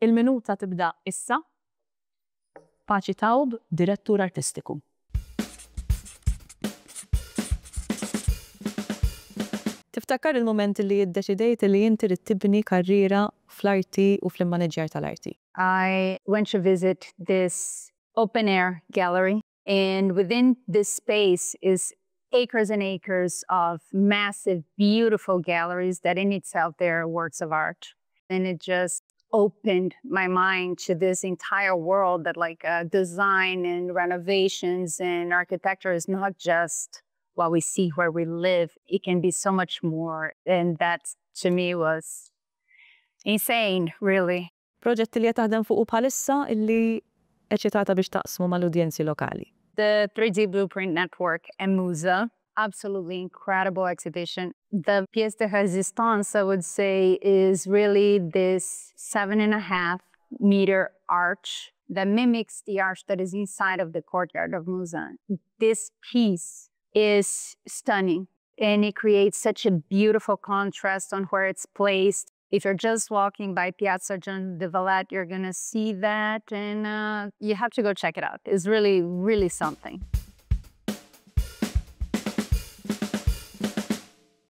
Il-minuta tibda issa. Pacci Taub, direttur artistiku. Tiftakar il-moment li jiddeċidejt li inti rid tibni karriera fl-arti u fl-immaniġġjar tal-arti? I went to visit this open-air gallery, and within this space is acres and acres of massive, beautiful galleries that in itself they're works of art. And it just opened my mind to this entire world that design and renovations and architecture is not just what we see where we live. It can be so much more. And that, to me, was insane, really. Proġetti li qed taħdem fuqu bħalissa illi eċitata biex taqsmu mal-udjenzi lokali. The 3D Blueprint Network and MUΖA, absolutely incredible exhibition. The pièce de résistance, I would say, is really this 7.5-meter arch that mimics the arch that is inside of the courtyard of MUΖA. This piece is stunning, and it creates such a beautiful contrast on where it's placed. If you're just walking by Piazza Gian de Valette, you're going to see that, and you have to go check it out. It's really, really something.